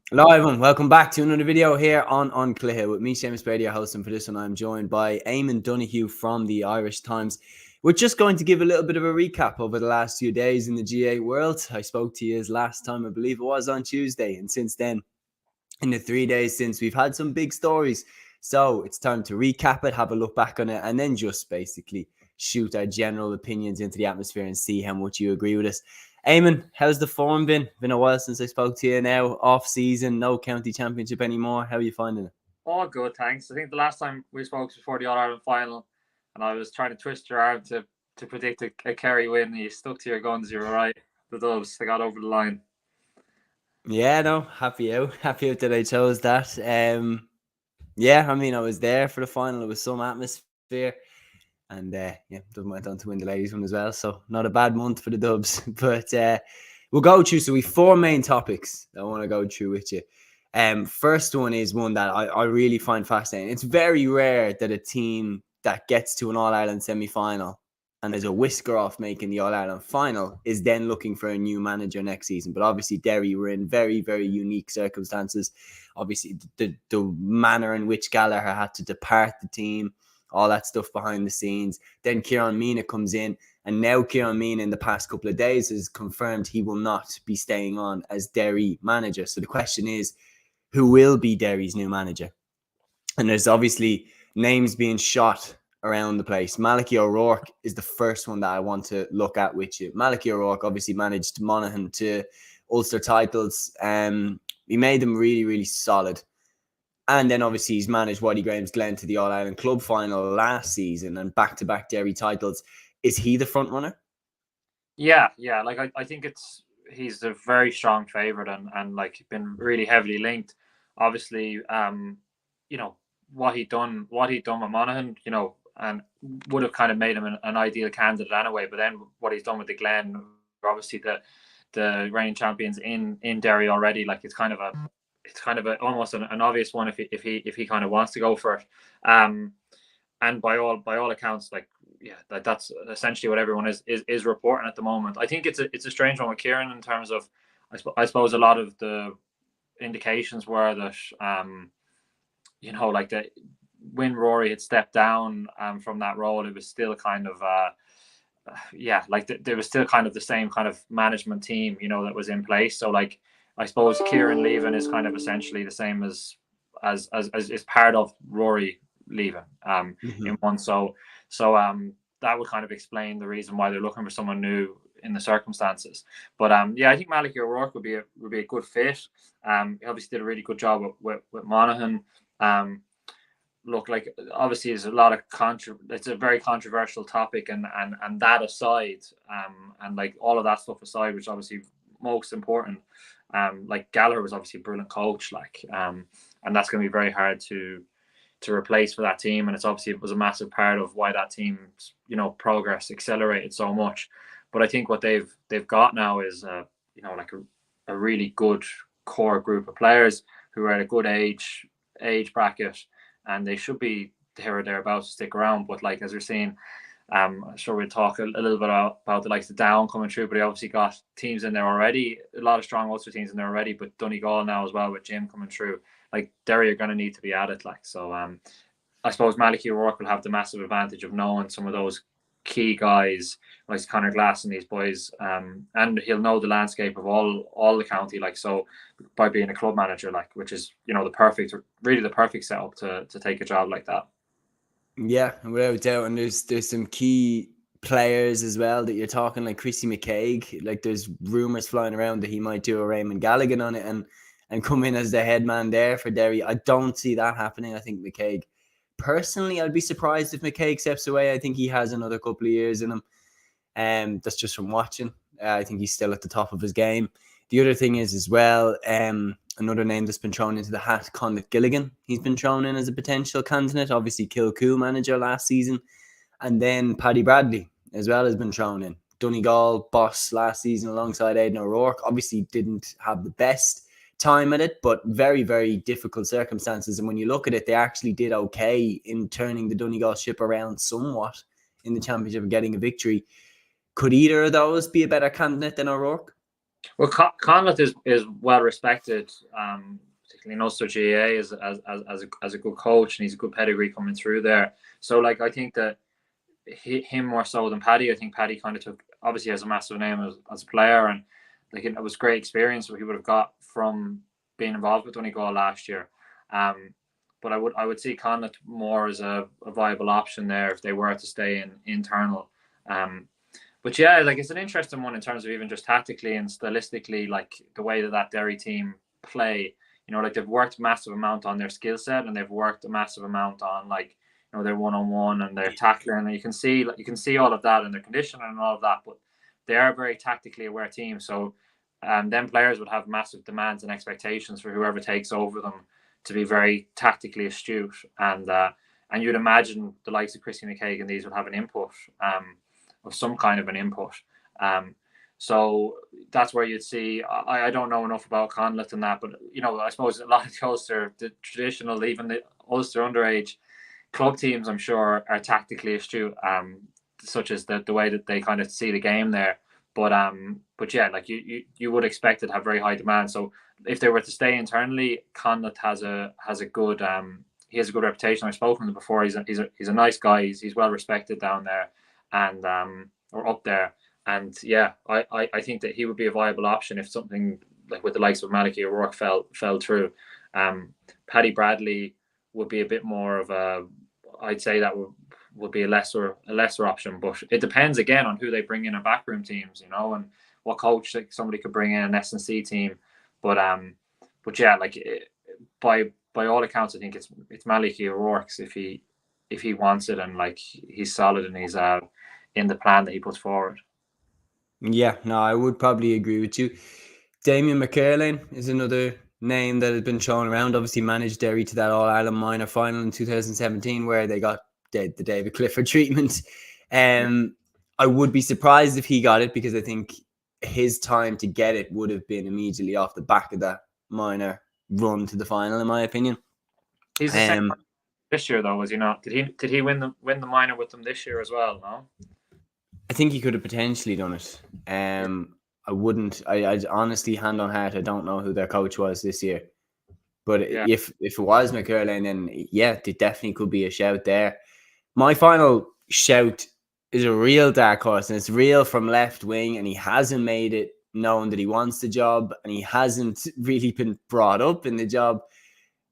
Hello everyone, welcome back to another video here on An Cluiche with me, Seamus Brady, your host, and for this one I'm joined by Eamon Donoghue from the Irish Times. We're just going to give a little bit of a recap over the last few days in the GA world. I spoke to you last time, I believe it was on Tuesday, and since then, in the 3 days since, we've had some big stories. So it's time to recap it, have a look back on it, and then just basically shoot our general opinions into the atmosphere and see how much you agree with us. Eamon, how's the form been? Been a while since I spoke to you now. Off season, no county championship anymore. How are you finding it? All good, thanks. I think the last time we spoke was before the All Ireland final, and I was trying to twist your arm to predict a Kerry win. You stuck to your guns. You were right. The Doves, they got over the line. Yeah, no, happy out that I chose that. Yeah, I mean, I was there for the final. It was some atmosphere. And Dublin went on to win the ladies one as well. So not a bad month for the Dubs. But we'll go through. So we have four main topics that I want to go through with you. First one is one that I really find fascinating. It's very rare that a team that gets to an All-Ireland semi-final and there's a whisker off making the All-Ireland final is then looking for a new manager next season. But obviously Derry were in very, very unique circumstances. Obviously the manner in which Gallagher had to depart the team, all that stuff behind the scenes. Then Kieran Meena comes in, and now Kieran Meena in the past couple of days has confirmed he will not be staying on as Derry manager. So the question is, who will be Derry's new manager? And there's obviously names being shot around the place. Malachy O'Rourke is the first one that I want to look at with you. Malachy O'Rourke obviously managed Monaghan to Ulster titles. He made them really, really solid. And then obviously he's managed Waddy Graham's Glynn to the All-Ireland Club final last season and back-to-back Derry titles. Is he the front runner? Yeah. I think he's a very strong favourite and like been really heavily linked. Obviously, you know what he'd done with Monaghan, and would have kind of made him an ideal candidate anyway. But then what he's done with the Glen, obviously the reigning champions in Derry already, like it's kind of almost an obvious one if he kind of wants to go for it. And by all accounts, like that's essentially what everyone is reporting at the moment. I think it's a strange one with Kieran in terms of I suppose a lot of the indications were that like the when Rory had stepped down from that role, it was still kind of there was still kind of the same kind of management team that was in place. So like I suppose Kieran leaving is kind of essentially the same as is part of Rory leaving in one. So that would kind of explain the reason why they're looking for someone new in the circumstances. But I think Malachy O'Rourke would be a good fit. He obviously did a really good job with Monaghan. Look, like obviously there's a lot of it's a very controversial topic, and that aside, and like all of that stuff aside, which obviously most important, like Gallagher was obviously a brilliant coach, and that's going to be very hard to replace for that team. And it was a massive part of why that team's progress accelerated so much. But I think what they've got now is like a really good core group of players who are at a good age bracket, and they should be there or thereabouts to stick around. But like as we're seeing, I'm sure we'll talk a little bit about the likes of Down coming through, but he obviously got teams in there already, a lot of strong Ulster teams in there already, but Donegal now as well with Jim coming through. Like Derry are going to need to be at it. Like so, I suppose Malachy O'Rourke will have the massive advantage of knowing some of those key guys like Conor Glass and these boys, and he'll know the landscape of all the county. Like so, by being a club manager, like which is the perfect setup to take a job like that. Yeah, without doubt. And there's some key players as well that you're talking, like Chrissy McCaig. Like there's rumours flying around that he might do a Raymond Galligan on it and come in as the head man there for Derry. I don't see that happening. I think McCaig, personally, I'd be surprised if McCaig steps away. I think he has another couple of years in him. That's just from watching. I think he's still at the top of his game. The other thing is as well, another name that's been thrown into the hat, Conleth Gilligan. He's been thrown in as a potential candidate. Obviously, Kilcoo manager last season. And then Paddy Bradley as well has been thrown in. Donegal boss last season alongside Aidan O'Rourke. Obviously didn't have the best time at it, but very, very difficult circumstances. And when you look at it, they actually did okay in turning the Donegal ship around somewhat in the championship and getting a victory. Could either of those be a better candidate than O'Rourke? Well, Conleth is well respected, particularly in Ulster GAA as a good coach, and he's a good pedigree coming through there. So, like, I think that him more so than Paddy. I think Paddy kind of took, obviously has a massive name as a player, and like it was great experience what he would have got from being involved with Donegal last year. But I would see Conleth more as a viable option there if they were to stay in internal. But yeah, like it's an interesting one in terms of even just tactically and stylistically, like the way that Derry team play. You know, like they've worked massive amount on their skill set, and they've worked a massive amount on like, you know, their one-on-one and their tackling, and you can see all of that in their conditioning and all of that. But they are a very tactically aware team, so then players would have massive demands and expectations for whoever takes over them to be very tactically astute, and you'd imagine the likes of Christy McKagan and these would have an input. Of some kind of an input. So that's where you'd see, I don't know enough about Conleth and that, but, you know, I suppose a lot of the traditional, even the Ulster underage club teams, I'm sure, are tactically astute, such as the way that they kind of see the game there. But yeah, like you would expect it to have very high demand. So if they were to stay internally, Conleth has a good he has a good reputation. I've spoken to him before. He's a nice guy. He's well respected down there, and or up there. And yeah, I think that he would be a viable option if something like with the likes of Malachy O'Rourke fell through. Paddy Bradley would be a bit more of a, I'd say that would be a lesser option, but it depends again on who they bring in backroom teams, you know, and what coach, like somebody could bring in an S&C team, but yeah, like by all accounts, I think it's Malachy O'Rourke's if he wants it, and like he's solid and he's in the plan that he puts forward. Yeah, no, I would probably agree with you. Damien McCurlane is another name that has been shown around. Obviously managed Derry to that All-Ireland minor final in 2017 where they got the David Clifford treatment. I would be surprised if he got it, because I think his time to get it would have been immediately off the back of that minor run to the final, in my opinion. He's the same this year, though, was he not? Did he win the minor with them this year as well? No, I think he could have potentially done it. I wouldn't. I honestly, hand on heart, I don't know who their coach was this year. But if it was McCurlane, then yeah, there definitely could be a shout there. My final shout is a real dark horse, and it's real from left wing, and he hasn't made it known that he wants the job, and he hasn't really been brought up in the job.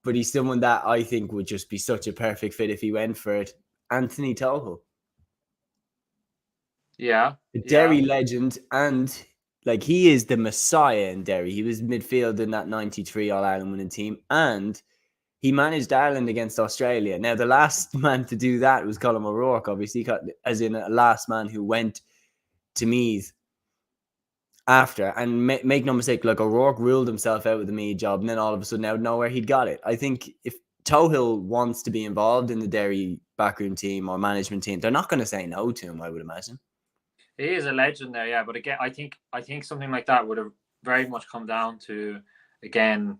But he's someone that I think would just be such a perfect fit if he went for it. Anthony Tohill. Yeah. A Derry legend, and like he is the messiah in Derry. He was midfield in that 93 All-Ireland winning team, and he managed Ireland against Australia. Now, the last man to do that was Colm O'Rourke, obviously, as in a last man who went to Meath after. And make no mistake, like O'Rourke ruled himself out with the Meath job, and then all of a sudden out of nowhere he'd got it. I think if Tohill wants to be involved in the Derry backroom team or management team, they're not going to say no to him, I would imagine. He is a legend there, yeah. But again, I think something like that would have very much come down to, again,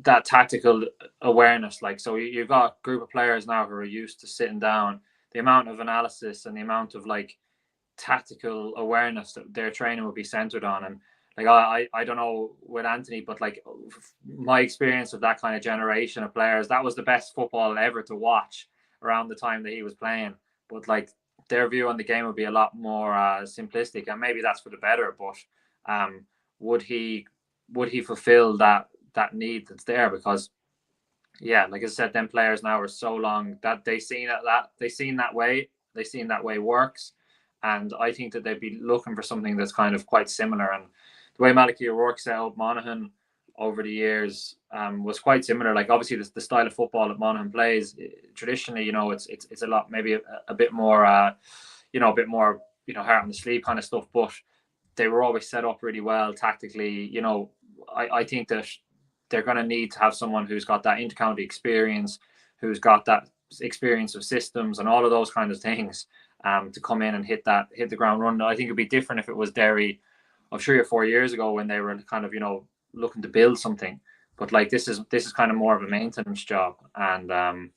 that tactical awareness. Like, so you've got a group of players now who are used to sitting down. The amount of analysis and the amount of like tactical awareness that their training would be centered on. And like I don't know with Anthony, but like my experience of that kind of generation of players, that was the best football ever to watch around the time that he was playing. But like their view on the game would be a lot more simplistic, and maybe that's for the better. But would he fulfill that need that's there? Because yeah, like I said, them players now are so long that they seen that way works, and I think that they'd be looking for something that's kind of quite similar. And the way Malachy O'Rourke set up Monaghan over the years was quite similar. Like obviously the style of football that Monaghan plays traditionally, you know, it's a lot, maybe a bit more, you know, heart on the sleeve kind of stuff. But they were always set up really well tactically. You know, I think that they're going to need to have someone who's got that intercounty experience, who's got that experience of systems and all of those kind of things to come in and hit the ground running. I think it'd be different if it was Derry of 3 or 4 years ago when they were kind of, you know, looking to build something. But like this is kind of more of a maintenance job. And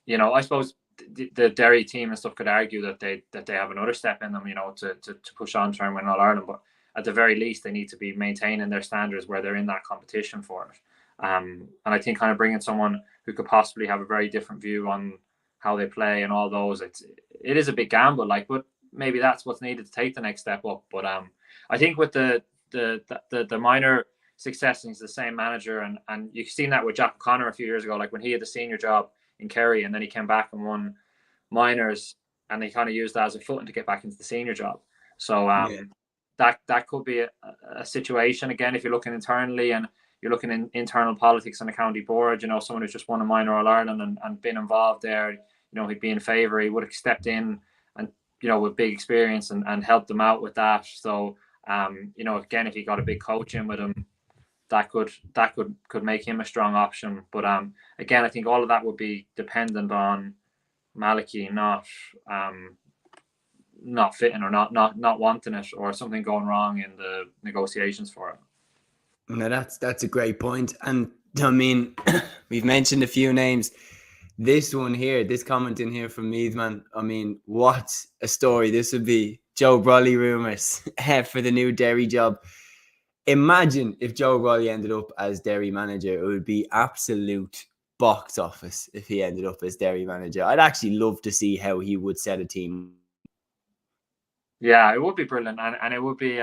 you know, I suppose the Derry team and stuff could argue that they have another step in them, you know, to push on, try and win All Ireland. But at the very least, they need to be maintaining their standards where they're in that competition for it. And I think kind of bringing someone who could possibly have a very different view on how they play and all those, it is a big gamble, like, but maybe that's what's needed to take the next step up. But I think with the minor success, he's the same manager, and you've seen that with Jack O'Connor a few years ago, like when he had the senior job in Kerry and then he came back and won minors, and they kind of used that as a footing to get back into the senior job. So that could be a situation again if you're looking internally and you're looking in internal politics on the county board. You know, someone who's just won a minor All Ireland and been involved there. You know, he'd be in favour. He would have stepped in and, you know, with big experience and helped them out with that. So you know, again, if he got a big coach in with him, that could make him a strong option. But again, I think all of that would be dependent on Malachy not fitting or not wanting it, or something going wrong in the negotiations for it. No, that's a great point. And I mean, we've mentioned a few names. This one here, this comment in here from Meathman, I mean, what a story this would be. Joe Brolly rumours for the new Derry job. Imagine if Joe Brolly ended up as Derry manager. It would be absolute box office if he ended up as Derry manager. I'd actually love to see how he would set a team. Yeah, it would be brilliant, and it would be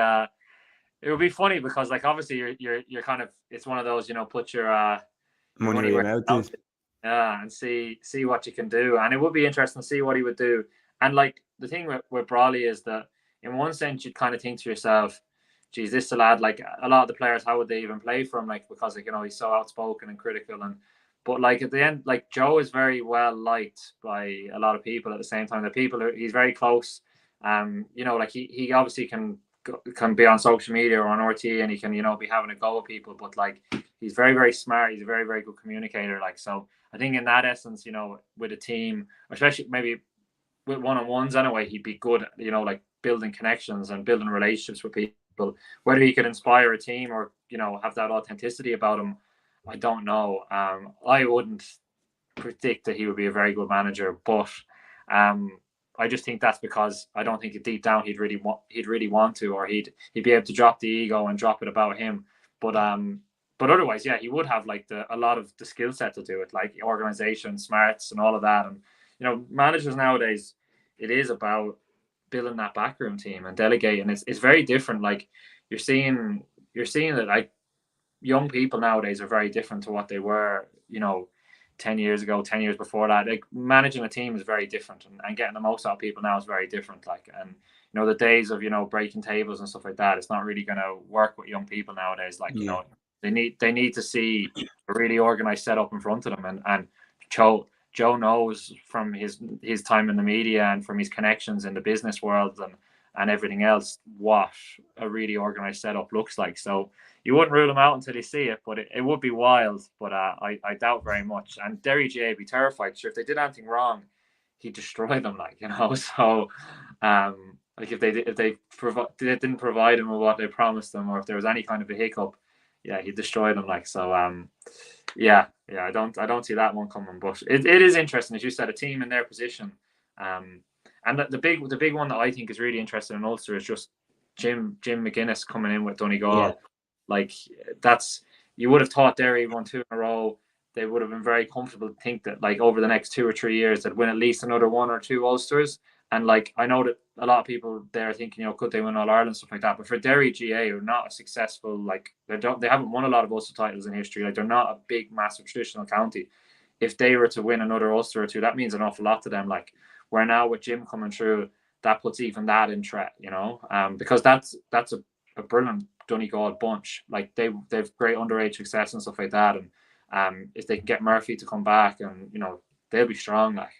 funny because, like, obviously you're kind of, it's one of those, you know, put your money where your mouth is. Yeah, and see what you can do, and it would be interesting to see what he would do. And like the thing with Brawley is that in one sense you'd kind of think to yourself, geez, this lad, like a lot of the players, how would they even play for him? Like, because, like, you know, he's so outspoken and critical, but like at the end, like, Joe is very well liked by a lot of people. At the same time, the people he's very close. You know, like he obviously can be on social media or on RT, and he can, you know, be having a go at people, but like he's very, very smart. He's a very, very good communicator. Like, so I think in that essence, you know, with a team, especially maybe with one-on-ones anyway, he'd be good, you know, like building connections and building relationships with people. Whether he could inspire a team or, you know, have that authenticity about him, I don't know. I wouldn't predict that he would be a very good manager, but I just think that's because I don't think deep down he'd really want to, or he'd be able to drop the ego and drop it about him. But otherwise, yeah, he would have like a lot of the skill set to do it, like organization, smarts, and all of that. And, you know, managers nowadays, it is about building that backroom team and delegating. It's very different. Like you're seeing that, like, young people nowadays are very different to what they were, you know, 10 years ago, 10 years before that. Like, managing a team is very different, and getting the most out of people now is very different. Like, and, you know, the days of, you know, breaking tables and stuff like that, it's not really going to work with young people nowadays. Like, you know, they need to see a really organized setup in front of them. And Joe knows from his time in the media and from his connections in the business world and everything else what a really organized setup looks like. So you wouldn't rule him out until you see it, but it would be wild. But I doubt very much. And Derry GA would be terrified. Sure, if they did anything wrong, he'd destroy them. Like, you know, so like if they didn't provide him with what they promised them, or if there was any kind of a hiccup, yeah, he'd destroy them. Like, so yeah, I don't see that one coming. But it is interesting, as you said, a team in their position. And the big one that I think is really interesting in Ulster is just Jim McGuinness coming in with Donegal. Yeah. Like, you would have thought Derry won 2 in a row. They would have been very comfortable to think that, like, over the next 2 or 3 years, they'd win at least another 1 or 2 Ulsters. And, like, I know that a lot of people there are thinking, you know, could they win All Ireland, stuff like that. But for Derry GA, who are not a successful, like, they haven't won a lot of Ulster titles in history. Like, they're not a big, massive traditional county. If they were to win another Ulster or 2, that means an awful lot to them. Like, where now with Jim coming through, that puts even that in threat, you know, because that's a brilliant Donegal bunch. Like, they've great underage success and stuff like that. And if they can get Murphy to come back, and, you know, they'll be strong. Like,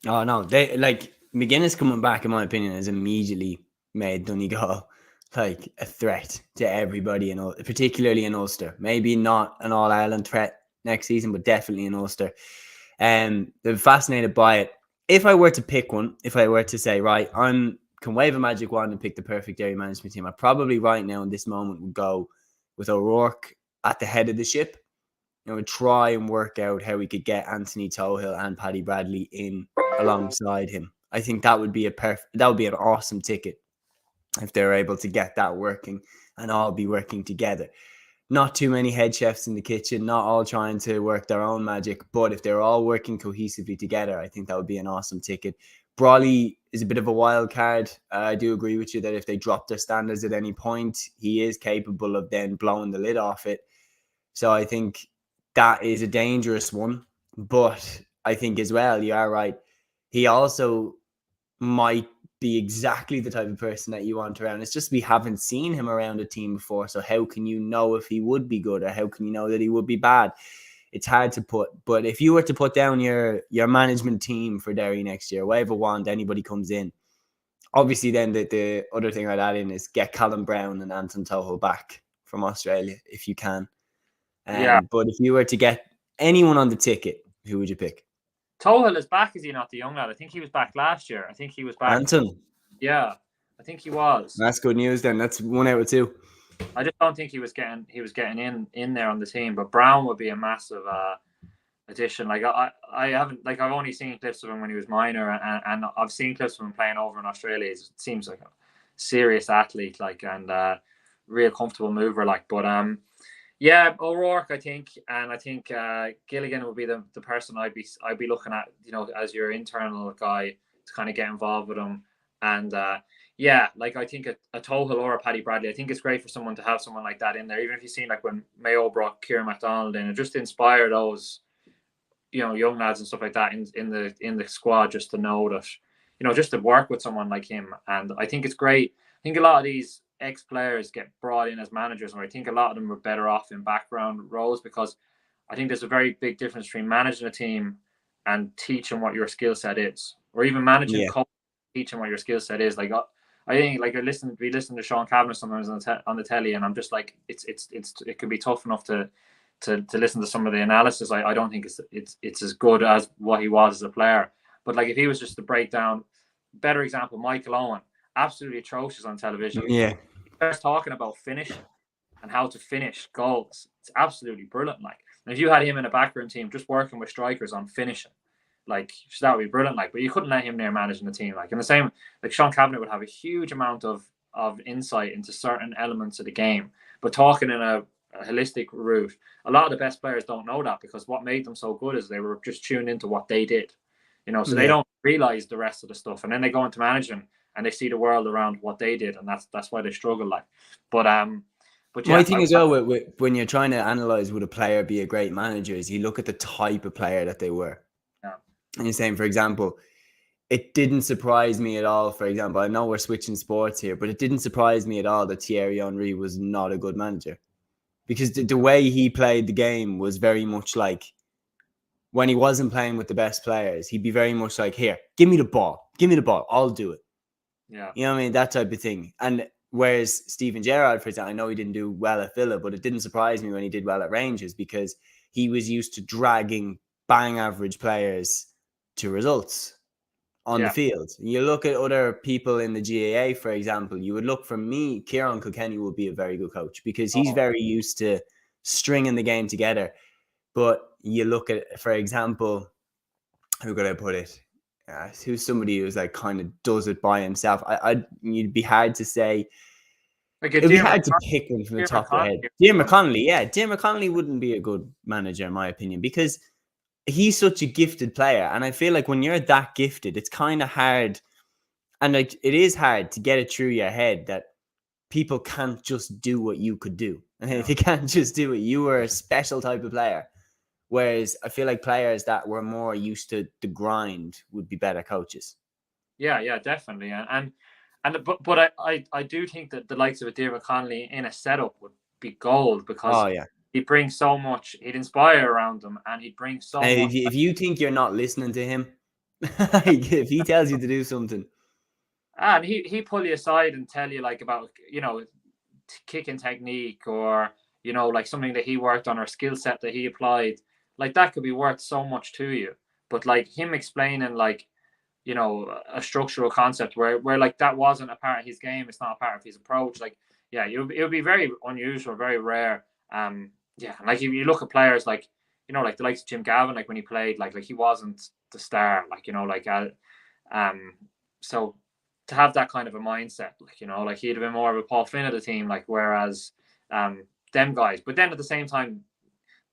oh no, they, like, McGuinness coming back, in my opinion, has immediately made Donegal like a threat to everybody, particularly in Ulster. Maybe not an All Ireland threat next season, but definitely in Ulster. They're fascinated by it. If I were to pick one, if I were to say, right, I can wave a magic wand and pick the perfect Derry management team, I probably right now in this moment would go with O'Rourke at the head of the ship. You know, try and work out how we could get Anthony Tohill and Paddy Bradley in alongside him. I think that would be an awesome ticket. if they're able to get that working and all be working together. Not too many head chefs in the kitchen, not all trying to work their own magic, but if they're all working cohesively together, I think that would be an awesome ticket. Brawley is a bit of a wild card. I do agree with you that if they drop their standards at any point, he is capable of then blowing the lid off it. So I think that is a dangerous one. But I think as well, you are right. He also might be exactly the type of person that you want around. It's just we haven't seen him around a team before. So how can you know if he would be good, or how can you know that he would be bad? It's hard to put. But if you were to put down your management team for Derry next year, wave a wand, anybody comes in. Obviously, then the other thing I'd add in is get Callum Brown and Anton Toho back from Australia if you can. But if you were to get anyone on the ticket, who would you pick? Tohill is back, is he not, the young lad? I think he was back last year. I think he was back. Anton? Yeah, I think he was. That's good news then. That's 1 out of 2. I just don't think he was getting in there on the team. But Brown would be a massive addition. Like I haven't, like, I've only seen clips of him when he was minor, and I've seen clips of him playing over in Australia. It seems like a serious athlete, like, and real comfortable mover, like. But yeah, O'Rourke, I think, and I think Gilligan would be the person I'd be looking at, you know, as your internal guy to kind of get involved with him. And yeah, like, I think a Tohill or a Paddy Bradley, I think it's great for someone to have someone like that in there. Even if you've seen, like, when Mayo brought Kieran MacDonald in, it just inspired those, you know, young lads and stuff like that in the squad, just to know that, you know, just to work with someone like him. And I think it's great. I think a lot of these ex-players get brought in as managers, and I think a lot of them are better off in background roles, because I think there's a very big difference between managing a team and teaching what your skill set is, or even managing teaching what your skill set is. Like, I think, like, we listen to Sean Kavanagh sometimes on the telly, and I'm just like, it can be tough enough to listen to some of the analysis. I don't think it's as good as what he was as a player. But, like, if he was just to break down, better example, Michael Owen, absolutely atrocious on television. Yeah. Starts talking about finishing and how to finish goals. It's absolutely brilliant. Like, and if you had him in a backroom team just working with strikers on finishing, like, that would be brilliant. Like, but you couldn't let him near managing the team. Like, and the same, like, Sean Kavanagh would have a huge amount of insight into certain elements of the game, but talking in a holistic route. A lot of the best players don't know that, because what made them so good is they were just tuned into what they did, you know. So they don't realize the rest of the stuff, and then they go into managing and they see the world around what they did, and that's why they struggle. Like, but yeah, my thing as well, when you're trying to analyze would a player be a great manager, is you look at the type of player that they were. Yeah. And you're saying, for example, it didn't surprise me at all. For example, I know we're switching sports here, but it didn't surprise me at all that Thierry Henry was not a good manager, because the way he played the game was very much like, when he wasn't playing with the best players, he'd be very much like, here, give me the ball, I'll do it. Yeah. You know what I mean? That type of thing. And whereas Steven Gerrard, for example, I know he didn't do well at Villa, but it didn't surprise me when he did well at Rangers, because he was used to dragging bang average players to results on the field. You look at other people in the GAA, for example, you would look, for me, Kieran Kilkenny would be a very good coach, because he's very used to stringing the game together. But you look at, for example, who could I put it? Who's somebody who's like kind of does it by himself. You'd be hard to say. Like, it'd be hard to pick one from the top of your head. Diarmuid Connolly, Diarmuid Connolly wouldn't be a good manager, in my opinion, because he's such a gifted player. And I feel like when you're that gifted, it's kind of hard. And like, it is hard to get it through your head that people can't just do what you could do. And if you can't just do it, you were a special type of player. Whereas I feel like players that were more used to the grind would be better coaches. Yeah, definitely. But I do think that the likes of a Diarmuid Connolly in a setup would be gold, because he'd bring so much, he'd inspire around them, and he'd bring so much. If you think you're not listening to him, if he tells you to do something, and he pull you aside and tell you, like, about, you know, kicking technique, or, you know, like something that he worked on, or skill set that he applied, like, that could be worth so much to you. But, like, him explaining, like, you know, a structural concept where like that wasn't a part of his game, it's not a part of his approach. Like, it would be very unusual, very rare. Like, if you look at players like, you know, like the likes of Jim Gavin, like when he played, like he wasn't the star, like, you know, like so to have that kind of a mindset, like, you know, like he'd have been more of a Paul Finn of the team, like, whereas them guys. But then at the same time,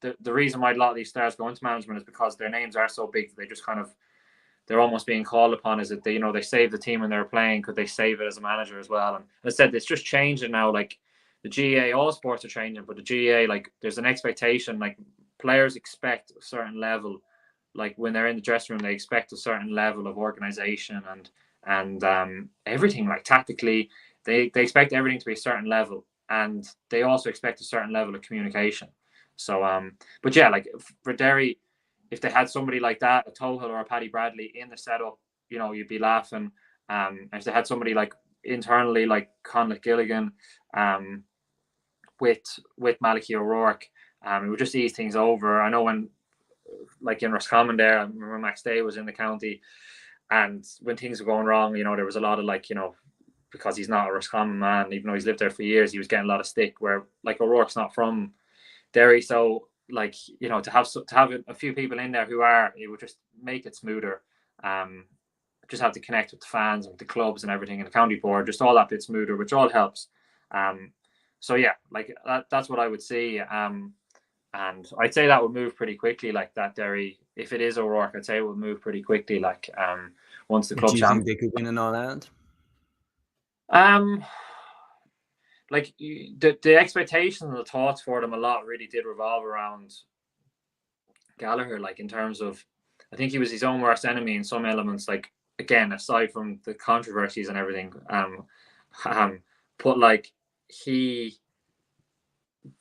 the reason why a lot of these stars go into management is because their names are so big that they just kind of, they're almost being called upon. Is that they, you know, they save the team when they're playing, could they save it as a manager as well? And as I said, it's just changing now. Like the GA, all sports are changing, but the GA, like there's an expectation, like players expect a certain level, like when they're in the dressing room, they expect a certain level of organization and everything, like tactically, they expect everything to be a certain level, and they also expect a certain level of communication. So but yeah, like for Derry, if they had somebody like that, a Tohill or a Paddy Bradley in the setup, you know, you'd be laughing. If they had somebody like internally like Conleth Gilligan, with Malachy O'Rourke, it would just ease things over. I know when, like in Roscommon there, I remember Max Day was in the county, and when things were going wrong, you know, there was a lot of like, you know, because he's not a Roscommon man, even though he's lived there for years, he was getting a lot of stick. Where like O'Rourke's not from Derry, so like, you know, to have a few people in there who are, it would just make it smoother. Just have to connect with the fans and with the clubs and everything, and the county board, just all that bit smoother, which all helps. So yeah, like that's what I would see. And I'd say that would move pretty quickly, like that Derry, if it is O'Rourke, I'd say it would move pretty quickly. Like once the club. Do you think they could win an All-Ireland? Like the expectations and the thoughts for them a lot really did revolve around Gallagher, like in terms of, I think he was his own worst enemy in some elements, like again, aside from the controversies and everything, but like he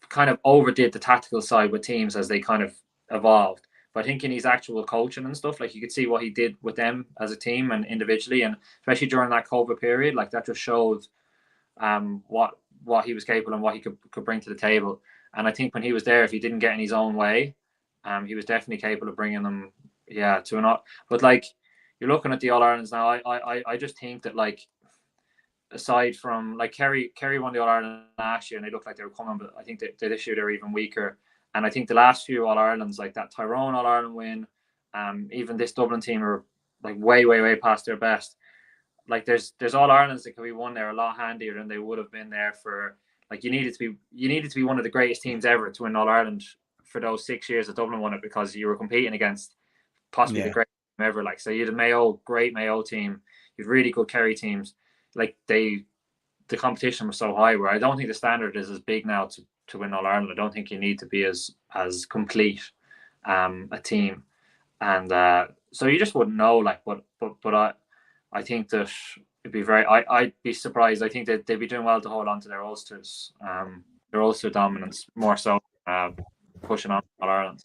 kind of overdid the tactical side with teams as they kind of evolved. But I think in his actual coaching and stuff, like you could see what he did with them as a team and individually, and especially during that COVID period, like that just showed what he was capable and what he could bring to the table. And I think when he was there, if he didn't get in his own way, he was definitely capable of bringing them, yeah, to an. But like you're looking at the All Irelands now, I just think that like aside from like Kerry won the All Ireland last year and they looked like they were coming, but I think that this year they're even weaker. And I think the last few All Irelands, like that Tyrone All Ireland win, even this Dublin team are like way past their best. Like there's All Irelands that could be won there a lot handier than they would have been there for. Like you needed to be one of the greatest teams ever to win All Ireland for those 6 years that Dublin won it, because you were competing against possibly the greatest team ever. Like, so you had a great Mayo team, you had really good Kerry teams. Like the competition was so high, where I don't think the standard is as big now to win All Ireland. I don't think you need to be as complete a team, and so you just wouldn't know. Like, but I think that it'd be I'd be surprised. I think that they'd be doing well to hold on to their Ulsters, their Ulster dominance more so, pushing on All Ireland.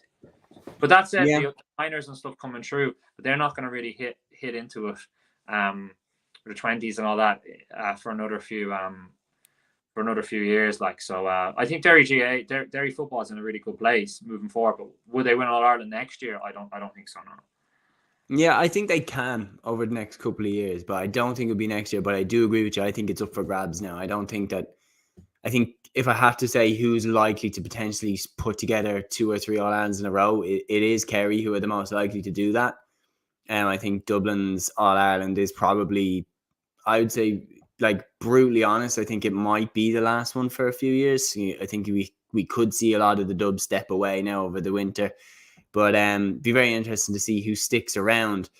But that said, the minors and stuff coming through, but they're not going to really hit into it. The 20s and all that for another few years. Like, so I think Derry football is in a really good place moving forward. But would they win All Ireland next year? I don't think so. No. Yeah, I think they can over the next couple of years, but I don't think it'll be next year. But I do agree with you. I think it's up for grabs now. I think if I have to say who's likely to potentially put together 2 or 3 All Irelands in a row, it is Kerry who are the most likely to do that. And I think Dublin's All Ireland is probably, I would say, like brutally honest, I think it might be the last one for a few years. I think we could see a lot of the Dubs step away now over the winter. But be very interesting to see who sticks around.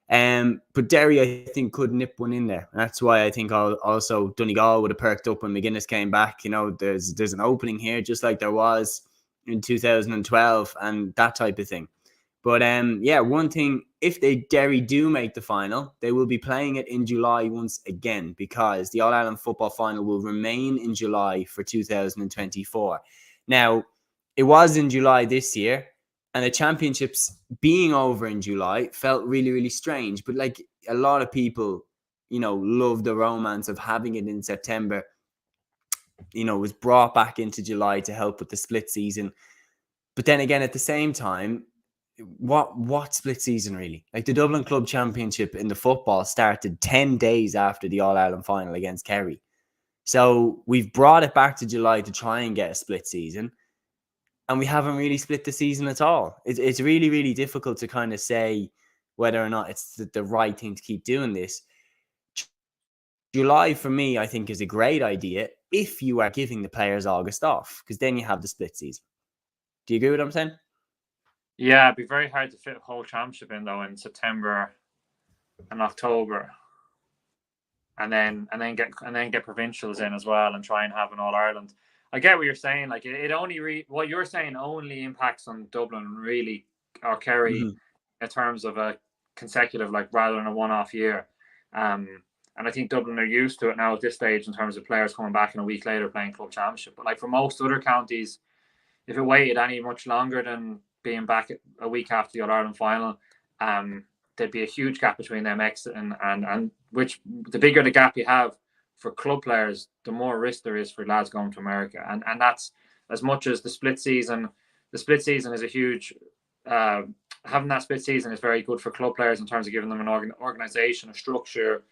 But Derry, I think, could nip one in there. And that's why I think also Donegal would have perked up when McGuinness came back. You know, there's an opening here, just like there was in 2012 and that type of thing. But one thing, if Derry do make the final, they will be playing it in July once again, because the All-Ireland football final will remain in July for 2024. Now, it was in July this year, and the championships being over in July felt really, really strange. But like a lot of people, you know, love the romance of having it in September. You know, it was brought back into July to help with the split season. But then again, at the same time, what split season really? Like the Dublin Club Championship in the football started 10 days after the All-Ireland final against Kerry. So we've brought it back to July to try and get a split season, and we haven't really split the season at all. It's really, really difficult to kind of say whether or not it's the right thing to keep doing this. July for me, I think, is a great idea if you are giving the players August off, because then you have the split season. Do you agree with what I'm saying? Yeah, it'd be very hard to fit a whole championship in though in September and October, and then get provincials in as well, and try and have an All Ireland. I get what you're saying. Like it only what you're saying only impacts on Dublin really, or Kerry, in terms of a consecutive, like rather than a one-off year. And I think Dublin are used to it now at this stage in terms of players coming back in a week later playing club championship. But like for most other counties, if it waited any much longer than being back a week after the All Ireland final, there'd be a huge gap between them exiting, and which the bigger the gap you have for club players, the more risk there is for lads going to America. And that's as much as the split season. The split season is a huge. Having that split season is very good for club players in terms of giving them an organization, a structure,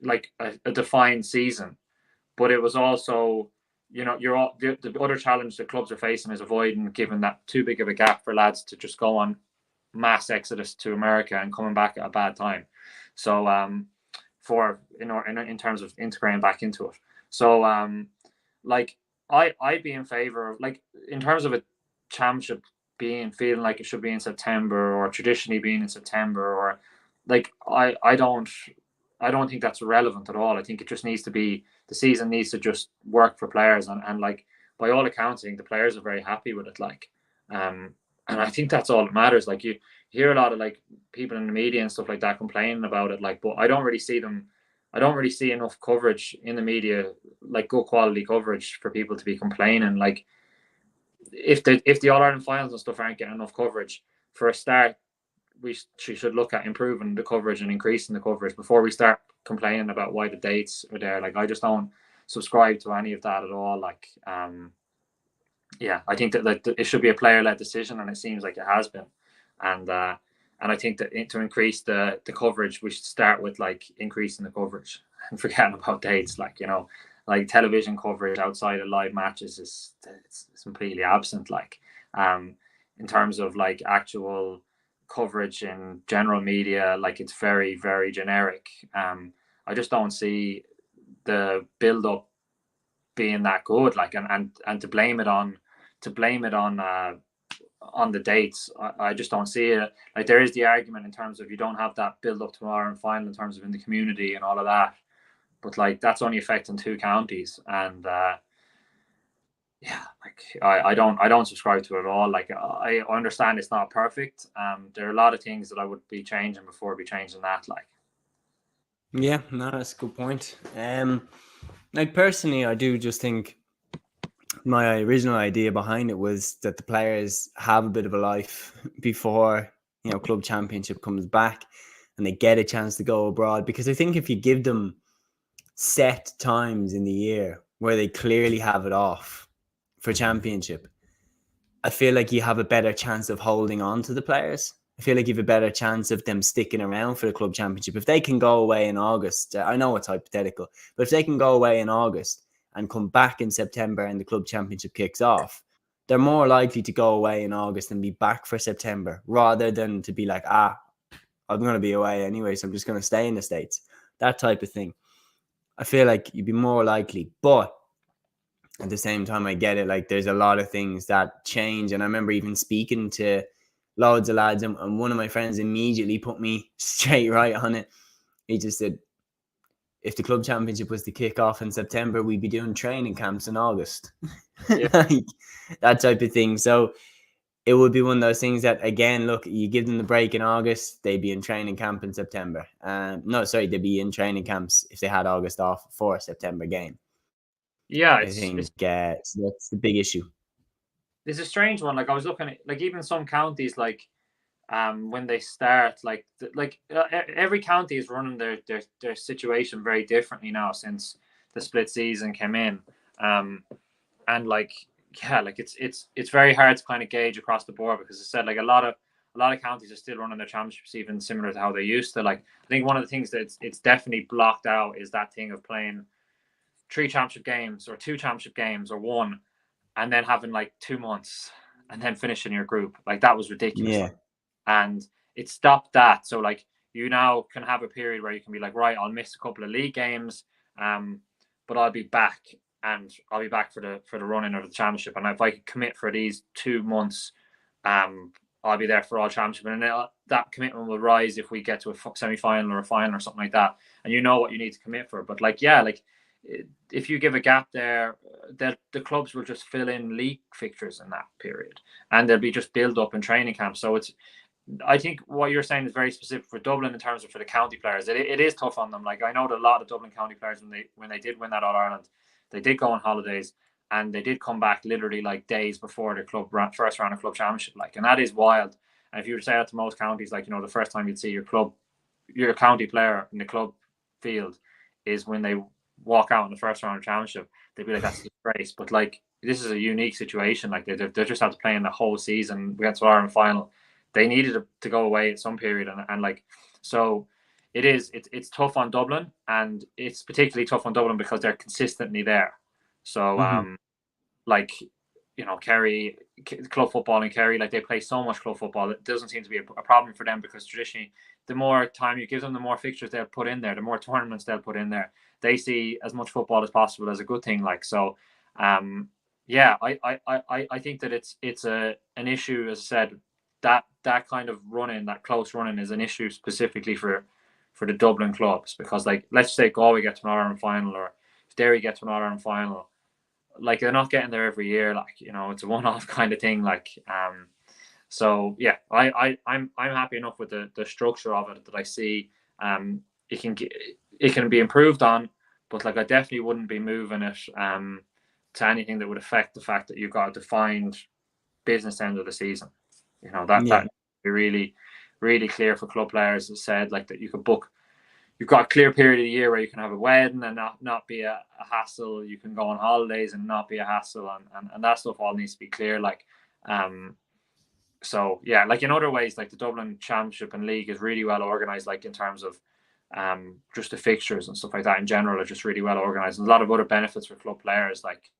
like a defined season. But it was also, the other challenge that clubs are facing is avoiding giving that too big of a gap for lads to just go on mass exodus to America and coming back at a bad time. So in terms of integrating back into it. So I'd be in favor of, like, in terms of a championship feeling like it should be in September, or traditionally being in September, or like I don't think that's relevant at all. I think it just needs to be, the season needs to just work for players, and like by all accounting the players are very happy with it, like and I think that's all that matters. Like you hear a lot of like people in the media and stuff like that complaining about it, like, but I don't really see enough coverage in the media, like good quality coverage, for people to be complaining. Like if the All Ireland finals and stuff aren't getting enough coverage, for a start, we should look at improving the coverage and increasing the coverage before we start complaining about why the dates are there. Like I just don't subscribe to any of that at all. Like I think that it should be a player-led decision, and it seems like it has been. And I think that to increase the coverage, we should start with like increasing the coverage and forgetting about dates. Like, like television coverage outside of live matches it's completely absent. Like in terms of like actual coverage in general media, like it's very, very generic. I just don't see the build up being that good. Like and to blame it on the dates, I just don't see it. Like there is the argument in terms of you don't have that build up to an Ireland final in terms of in the community and all of that, but like that's only affecting 2 counties, and like I don't subscribe to it at all. Like I understand it's not perfect. There are a lot of things that I would be changing before I'd be changing that. Like yeah, no, that's a good point. Like personally, I do just think my original idea behind it was that the players have a bit of a life before club championship comes back, and they get a chance to go abroad. Because I think if you give them set times in the year where they clearly have it off for championship, I feel like you have a better chance of holding on to the players. I feel like you have a better chance of them sticking around for the club championship. If they can go away in August, I know it's hypothetical, but if they can go away in August and come back in September and the club championship kicks off, they're more likely to go away in August and be back for September, rather than to be like, I'm going to be away anyway, so I'm just going to stay in the States. That type of thing. I feel like you'd be more likely, but at the same time, I get it. Like there's a lot of things that change. And I remember even speaking to loads of lads, and one of my friends immediately put me straight right on it. He just said, if the club championship was to kick off in September, we'd be doing training camps in August. Yeah. Like that type of thing. So it would be one of those things that, again, look, you give them the break in August, they'd be in training camp in September. They'd be in training camps if they had August off for a September game. Yeah, I think that's the big issue. It's a strange one. Like I was looking at, like even some counties, like when they start, every county is running their situation very differently now since the split season came in, and like it's very hard to kind of gauge across the board, because as I said, like a lot of counties are still running their championships even similar to how they used to. Like I think one of the things that it's definitely blocked out is that thing of playing 3 championship games or 2 championship games or 1, and then having like 2 months and then finishing your group. Like that was ridiculous. Yeah. And it stopped that. So like you now can have a period where you can be like, right, I'll miss a couple of league games, but I'll be back, and I'll be back for the running of the championship. And if I could commit for these 2 months, I'll be there for all championship, and that commitment will rise if we get to a semi-final or a final or something like that, and you know what you need to commit for. But like, yeah, like if you give a gap there, the clubs will just fill in league fixtures in that period, and there'll be just build up in training camps. So I think what you're saying is very specific for Dublin in terms of for the county players. It is tough on them. Like, I know that a lot of Dublin county players, when they did win that All Ireland, they did go on holidays, and they did come back literally like days before their first round of club championship. Like, and that is wild. And if you were to say that to most counties, like, the first time you'd see your county player in the club field is when they walk out in the first round of championship. They'd be like, that's a disgrace. But like, this is a unique situation. Like, they just had to play in the whole season. We got to our final. They needed to go away at some period, and like, so it's tough on Dublin, and it's particularly tough on Dublin because they're consistently there. So like, Kerry, club football in Kerry, like, they play so much club football, it doesn't seem to be a problem for them, because traditionally the more time you give them, the more fixtures they'll put in there, the more tournaments they'll put in there. They see as much football as possible as a good thing. Like, so yeah, I think that it's an issue, as I said, that kind of running, that close running, is an issue specifically for the Dublin clubs, because, like, let's say Galway get to an All-Ireland final, or if Derry get to an All-Ireland final, like, they're not getting there every year. Like, it's a one-off kind of thing. Like, so yeah, I'm happy enough with the structure of it, that I see it can be improved on, but like, I definitely wouldn't be moving it to anything that would affect the fact that you've got a defined business end of the season. That would be really, really clear for club players. As said, like, that you could book. You've got a clear period of the year where you can have a wedding and not be a hassle. You can go on holidays and not be a hassle, and that stuff all needs to be clear. Like, so yeah, like, in other ways, like, the Dublin Championship and League is really well organized. Like, in terms of just the fixtures and stuff like that in general are just really well organized. And a lot of other benefits for club players, like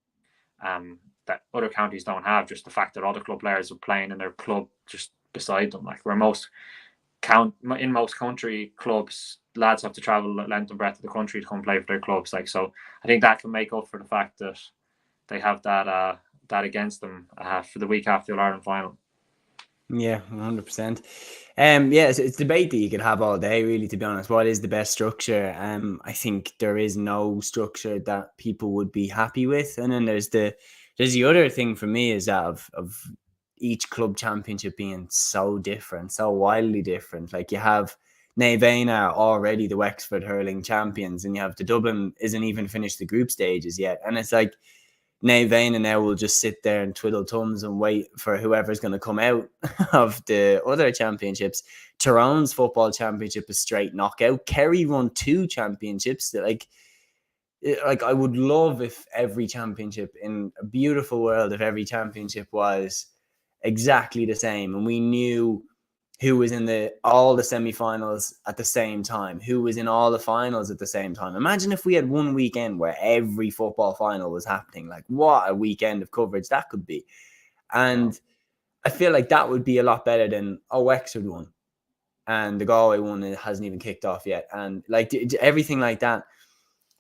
that other counties don't have. Just the fact that all the club players are playing in their club just beside them. Like, where most country clubs, lads have to travel length and breadth of the country to come play for their clubs. Like, so I think that can make up for the fact that they have that against them for the week after the Ireland final. Yeah, 100%. Yeah, it's a debate that you could have all day, really, to be honest. What is the best structure? I think there is no structure that people would be happy with. And then there's the other thing for me, is that of each club championship being so different, so wildly different. Like, you have Navan are already the Wexford hurling champions, and you have the Dublin isn't even finished the group stages yet. And it's like, Navan now will just sit there and twiddle thumbs and wait for whoever's going to come out of the other championships. Tyrone's football championship is straight knockout. Kerry run 2 championships. Like, I would love if every championship, in a beautiful world, if every championship was exactly the same, and we knew who was in all the semi-finals at the same time, who was in all the finals at the same time. Imagine if we had one weekend where every football final was happening. Like, what a weekend of coverage that could be. And I feel like that would be a lot better than, Wexford won, and the Galway one hasn't even kicked off yet. And like, everything like that,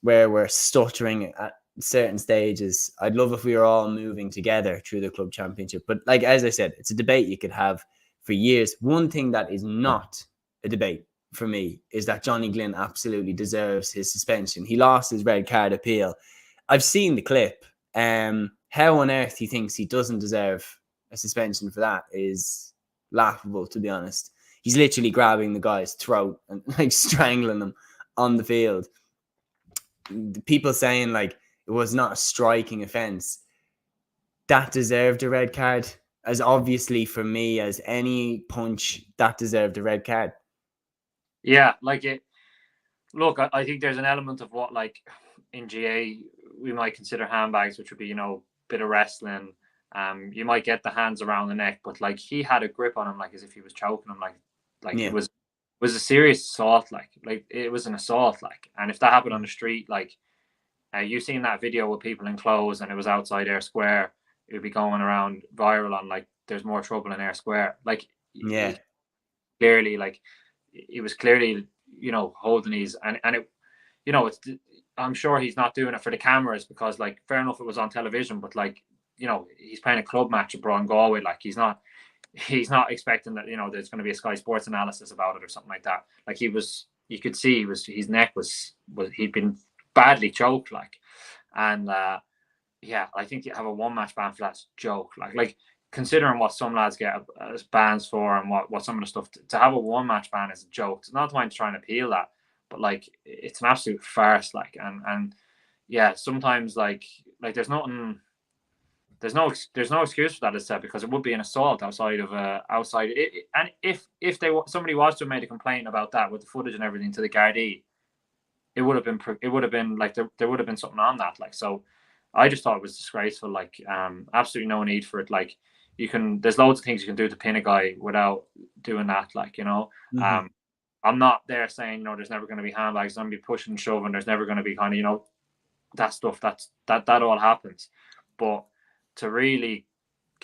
where we're stuttering at certain stages. I'd love if we were all moving together through the club championship. But like, as I said, it's a debate you could have for years. One thing that is not a debate for me is that Johnny Glynn absolutely deserves his suspension. He lost his red card appeal. I've seen the clip. How on earth he thinks he doesn't deserve a suspension for that is laughable, to be honest. He's literally grabbing the guy's throat and like strangling him on the field. The people saying like it was not a striking offence, that deserved a red card. As obviously for me as any punch, that deserved a red card. Yeah, like it. Look, I think there's an element of what, like, in GA we might consider handbags, which would be, bit of wrestling. You might get the hands around the neck, but like, he had a grip on him, like as if he was choking him, like yeah. It was a serious assault, like it was an assault, like. And if that happened on the street, like, you've seen that video with people in clothes, and it was outside Ayr Square, it would be going around viral on like, there's more trouble in Ayr Square, like, yeah, clearly, like, he was clearly, you know, holding his, and it, you know, it's, I'm sure he's not doing it for the cameras, because like, fair enough, it was on television, but like, you know, he's playing a club match abroad in Galway. Like, he's not expecting that, you know, there's going to be a Sky Sports analysis about it or something like that. Like, you could see his neck was he'd been badly choked, like, and yeah, I think you have a 1 match ban for that joke. Like considering what some lads get as bans for, and what some of the stuff, to have a 1 match ban is a joke. It's not trying to try and appeal that, but like, it's an absolute farce. Like, and yeah, sometimes like there's no excuse for that, as said, because it would be an assault outside of it, and if somebody was to have made a complaint about that with the footage and everything to the Gardaí, it would have been like, there would have been something on that. Like, so I just thought it was disgraceful. Like, absolutely no need for it. Like, there's loads of things you can do to pin a guy without doing that. Like, you know, I'm not there saying, you know, there's never going to be handbags, there's going to be pushing and shoving, there's never going to be kind of, you know, that stuff. That all happens, but to really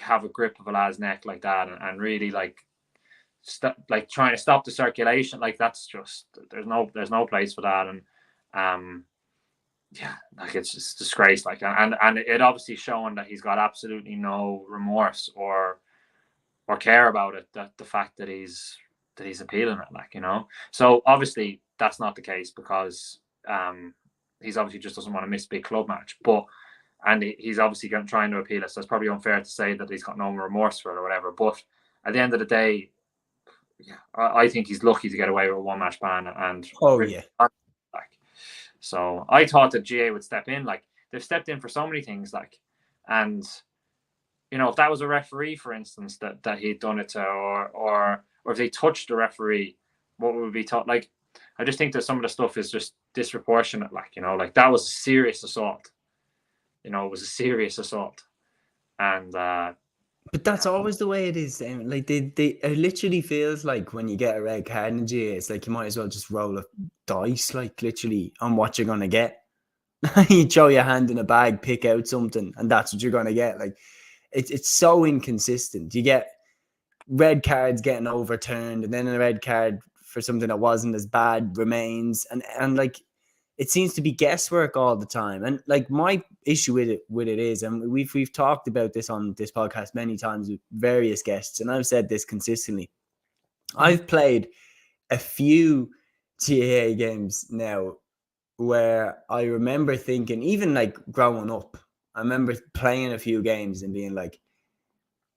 have a grip of a lad's neck like that, and really like trying to stop the circulation, like, that's just, there's no place for that. And yeah, like, it's just disgrace. Like, and it obviously showing that he's got absolutely no remorse or care about it, that the fact that he's appealing it, like, you know. So obviously that's not the case, because he's obviously just doesn't want to miss a big club match, and he's obviously trying to appeal it. So it's probably unfair to say that he's got no remorse for it or whatever. But at the end of the day, yeah, I think he's lucky to get away with a 1 match ban. And like, so I thought that GA would step in. Like, they've stepped in for so many things. Like, and you know, if that was a referee, for instance, that he'd done it to, or if they touched the referee, what would be taught? Like, I just think that some of the stuff is just disproportionate. Like, you know, like, that was a serious assault. You know, it was a serious assault, and but that's always the way it is. Like, it literally feels like when you get a red card in GA, it's like you might as well just roll a dice, like, literally, on what you're gonna get. You throw your hand in a bag, pick out something, and that's what you're gonna get. Like, it's so inconsistent. You get red cards getting overturned, and then a red card for something that wasn't as bad remains, and like, it seems to be guesswork all the time. And like, my issue with it is, and we've talked about this on this podcast many times with various guests, and I've said this consistently. I've played a few GAA games now where I remember thinking, even like growing up, I remember playing a few games and being like,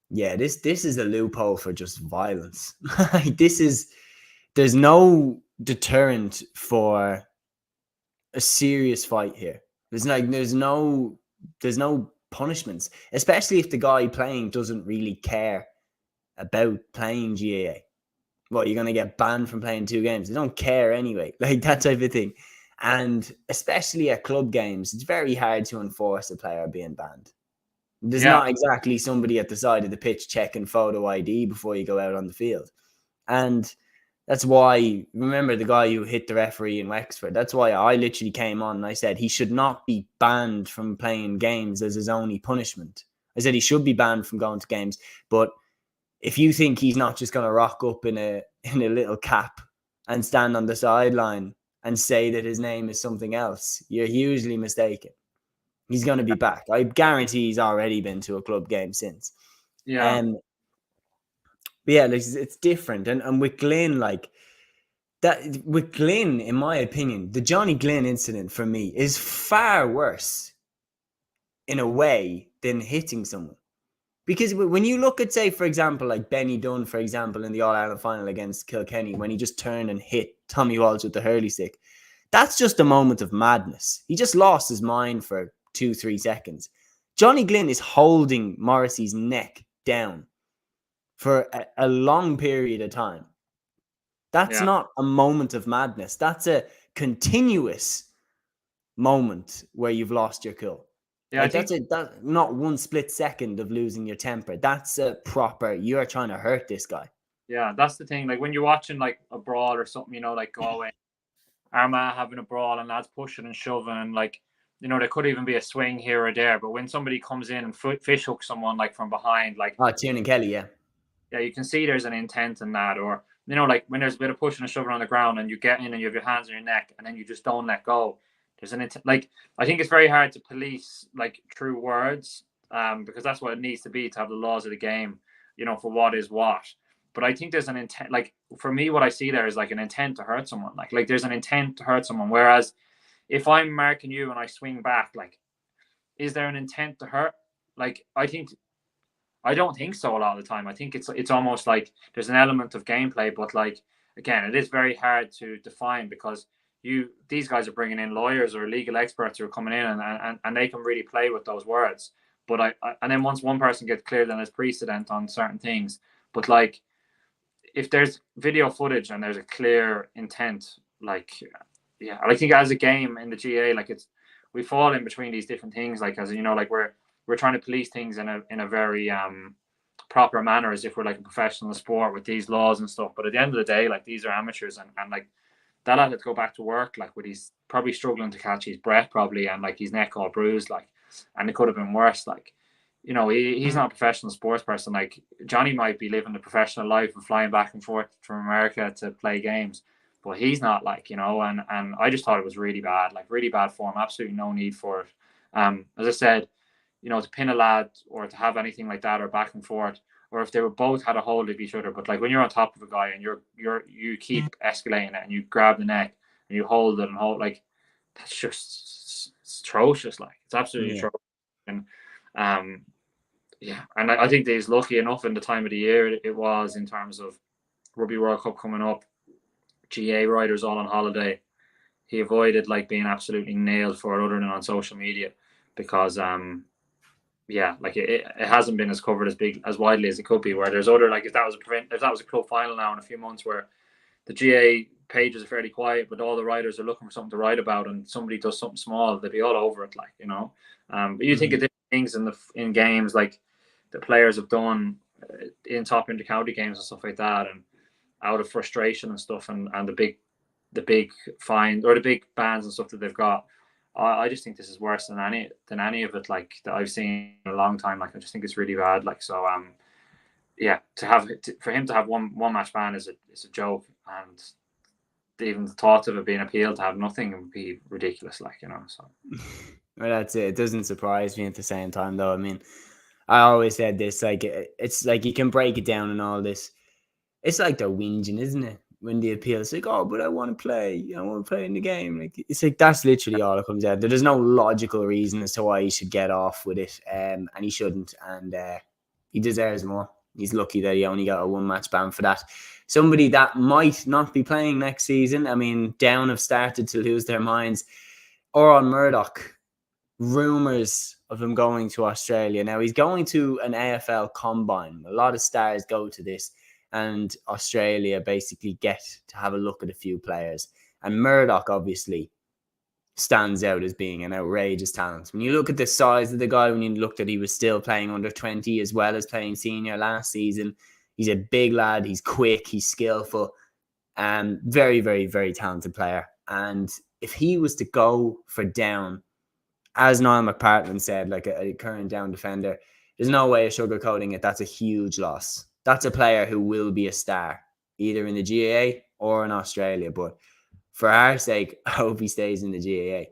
yeah, this is a loophole for just violence. There's no deterrent for a serious fight here. There's no punishments, especially if the guy playing doesn't really care about playing GAA. What, you're going to get banned from playing 2 games? They don't care anyway, like, that type of thing. And especially at club games, it's very hard to enforce a player being banned. There's not exactly somebody at the side of the pitch checking photo ID before you go out on the field. And that's why, remember the guy who hit the referee in Wexford? That's why I literally came on and I said he should not be banned from playing games as his only punishment. I said he should be banned from going to games, but if you think he's not just going to rock up in a little cap and stand on the sideline and say that his name is something else, you're hugely mistaken. He's going to be back. I guarantee he's already been to a club game since. Yeah. But yeah, it's different. And with Glynn, like that, with Glynn, in my opinion, the Johnny Glynn incident for me is far worse in a way than hitting someone. Because when you look at, say, for example, like Benny Dunn, for example, in the All-Ireland final against Kilkenny, when he just turned and hit Tommy Walsh with the hurley stick, that's just a moment of madness. He just lost his mind for 2-3 seconds. Johnny Glynn is holding Morrissey's neck down for a long period of time. That's not a moment of madness. That's a continuous moment where you've lost your cool. Yeah, like, that's not one split second of losing your temper. That's a proper, you're trying to hurt this guy. Yeah, that's the thing. Like, when you're watching like a brawl or something, you know, like Galway, Armagh having a brawl and lads pushing and shoving, and like, you know, there could even be a swing here or there. But when somebody comes in and fish hooks someone like from behind, like Tiernan Kelly, yeah, you can see there's an intent in that. Or you know, like when there's a bit of pushing and shoving on the ground and you get in and you have your hands on your neck and then you just don't let go. There's like, I think it's very hard to police like true words, because that's what it needs to be to have the laws of the game, you know, for what is what. But I think there's an intent, like for me, what I see there is like an intent to hurt someone. Like there's an intent to hurt someone. Whereas if I'm marking you and I swing back, like, is there an intent to hurt? Like, I don't think so a lot of the time. I think it's almost like there's an element of gameplay, but like again, it is very hard to define because these guys are bringing in lawyers or legal experts who are coming in and they can really play with those words. But and then once one person gets clear, then there's precedent on certain things. But like, if there's video footage and there's a clear intent, like, yeah, I think as a game in the GA, like we fall in between these different things, like, as you know, like we're trying to police things in a very proper manner, as if we're like a professional sport with these laws and stuff. But at the end of the day, like, these are amateurs, and like that lad had to go back to work, like, with he's probably struggling to catch his breath probably, and like his neck all bruised, like, and it could have been worse. Like, you know, he's not a professional sports person. Like, Johnny might be living the professional life and flying back and forth from America to play games, but he's not, like, you know, and I just thought it was really bad, like really bad form, absolutely no need for it. As I said, you know, to pin a lad or to have anything like that or back and forth, or if they were both had a hold of each other, but like when you're on top of a guy and you keep escalating it and you grab the neck and you hold it and hold, like, that's just atrocious. Like, it's absolutely atrocious. And yeah, and I think that he's lucky enough in the time of the year it was, in terms of Rugby World Cup coming up, GA riders all on holiday. He avoided like being absolutely nailed for it, other than on social media, because yeah, like it hasn't been as covered as widely as it could be. Where there's other, like, if that was a club final now in a few months, where the GA pages are fairly quiet, but all the writers are looking for something to write about, and somebody does something small, they'd be all over it, like, you know. But you think of different things in games, like the players have done in top inter-county games and stuff like that, and out of frustration and stuff, and the big fine or the big bans and stuff that they've got. I just think this is worse than any of it, like, that I've seen in a long time. Like, I just think it's really bad. Like, so yeah, for him to have one match ban is a joke, and even the thought of it being appealed to have nothing would be ridiculous, like, you know. So well, that's it. It doesn't surprise me at the same time, though. I mean, I always said this, like, it's like you can break it down and all this. It's like they're whinging, isn't it? When the appeal, it's like, oh, but I want to play in the game. Like, it's like that's literally all it comes out. There's no logical reason as to why he should get off with it, and he shouldn't. And he deserves more. He's lucky that he only got a 1-match ban for that. Somebody that might not be playing next season. I mean, Down have started to lose their minds. Odhrán Murdock. Rumours of him going to Australia. Now, he's going to an AFL combine. A lot of stars go to this, and Australia basically get to have a look at a few players. And Murdock obviously stands out as being an outrageous talent. When you look at the size of the guy, when you look that he was still playing under 20 as well as playing senior last season, he's a big lad, he's quick, he's skillful, and very, very, very talented player. And if he was to go for Down, as Niall McPartland said, like a current Down defender, there's no way of sugarcoating it. That's a huge loss. That's a player who will be a star, either in the GAA or in Australia. But for our sake, I hope he stays in the GAA.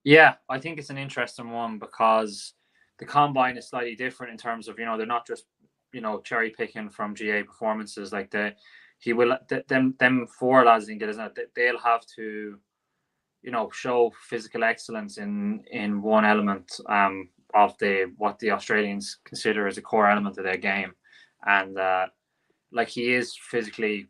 Yeah, I think it's an interesting one, because the combine is slightly different in terms of, you know, they're not just, you know, cherry picking from GA performances. Like, them 4 lads in it, they'll have to, you know, show physical excellence in one element of what the Australians consider as a core element of their game. And like, he is physically,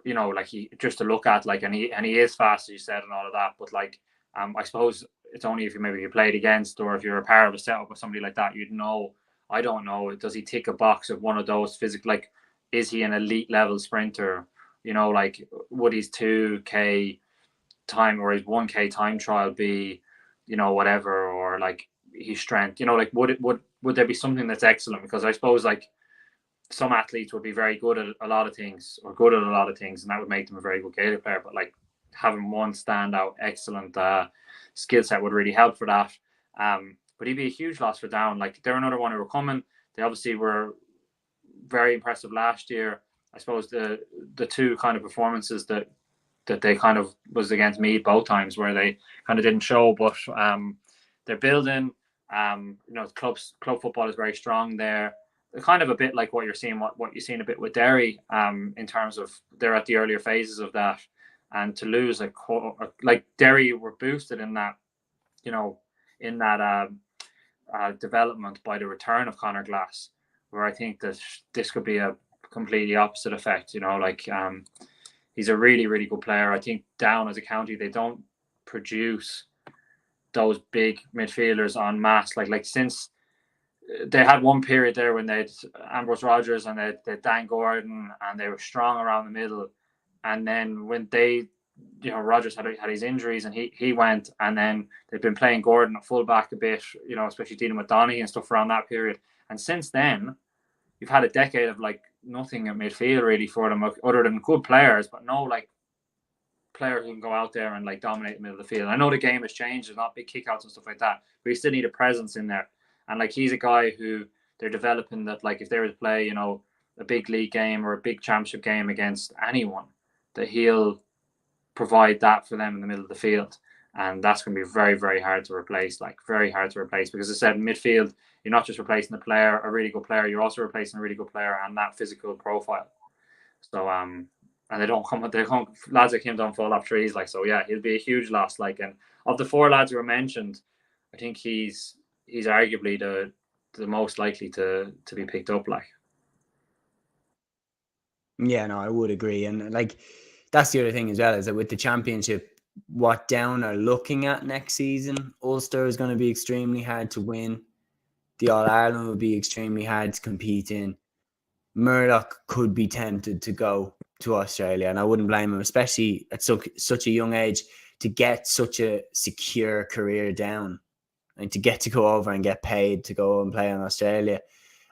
you know, like, he just to look at, like, and he is fast, as you said, and all of that. But like, I suppose it's only if you played against, or if you're a part of a setup with somebody like that, you'd know. I don't know. Does he tick a box of one of those physical? Like, is he an elite level sprinter? You know, like, would his 2K time or his 1K time trial be, you know, whatever, or like his strength? You know, like, would there be something that's excellent? Because I suppose, like, some athletes would be very good at a lot of things, and that would make them a very good Gaelic player. But like, having one standout excellent skill set would really help for that. But he'd be a huge loss for Down. Like, they're another one who were coming. They obviously were very impressive last year. I suppose the two kind of performances that they kind of was against Meath both times, where they kind of didn't show, but they're building. Club football is very strong there. They're kind of a bit like what you're seeing a bit with Derry, in terms of they're at the earlier phases of that, and to lose like Derry were boosted in that, in that development by the return of Conor Glass, where I think that this could be a completely opposite effect. He's a really, really good player. I think down as a county, they don't produce those big midfielders en masse. Like since they had one period there when they had Ambrose Rogers and they had Dan Gordon, and they were strong around the middle. And then when Rogers had his injuries and he went, and then they've been playing Gordon at fullback a bit, especially dealing with Donoghue and stuff around that period. And since then, you've had a decade of like nothing at midfield really for them, other than good players, but no like player who can go out there and like dominate the middle of the field. I know the game has changed, there's not big kickouts and stuff like that, but you still need a presence in there. And like he's a guy who they're developing, that like if they were to play, a big league game or a big championship game against anyone, that he'll provide that for them in the middle of the field. And that's going to be very, very hard to replace, because I said in midfield, you're not just replacing a really good player, you're also replacing a really good player and that physical profile. So, and lads like him don't fall off trees. Like, so yeah, he'll be a huge loss. Like, and of the four lads who were mentioned, I think he's arguably the most likely to be picked up. Like, yeah, no, I would agree. And like, that's the other thing as well, is that with the championship, what Down are looking at next season, Ulster is going to be extremely hard to win. The All-Ireland will be extremely hard to compete in. Murdoch could be tempted to go to Australia, and I wouldn't blame him, especially at such a young age, to get such a secure career down and to get to go over and get paid to go and play in Australia.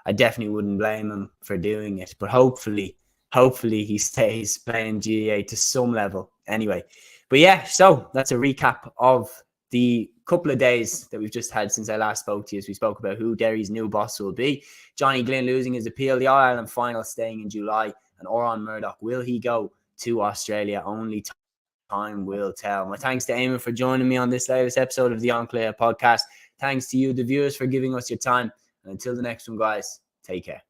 I definitely wouldn't blame him for doing it, but hopefully he stays playing GAA to some level anyway. But yeah, so that's a recap of the couple of days that we've just had since I last spoke to you, as we spoke about who Derry's new boss will be. Johnny Glynn losing his appeal, the All-Ireland final staying in July, and Odhrán Murdock, will he go to Australia? Only time will tell. My thanks to Eamon for joining me on this latest episode of the An Cluiche Podcast. Thanks to you, the viewers, for giving us your time. And until the next one, guys, take care.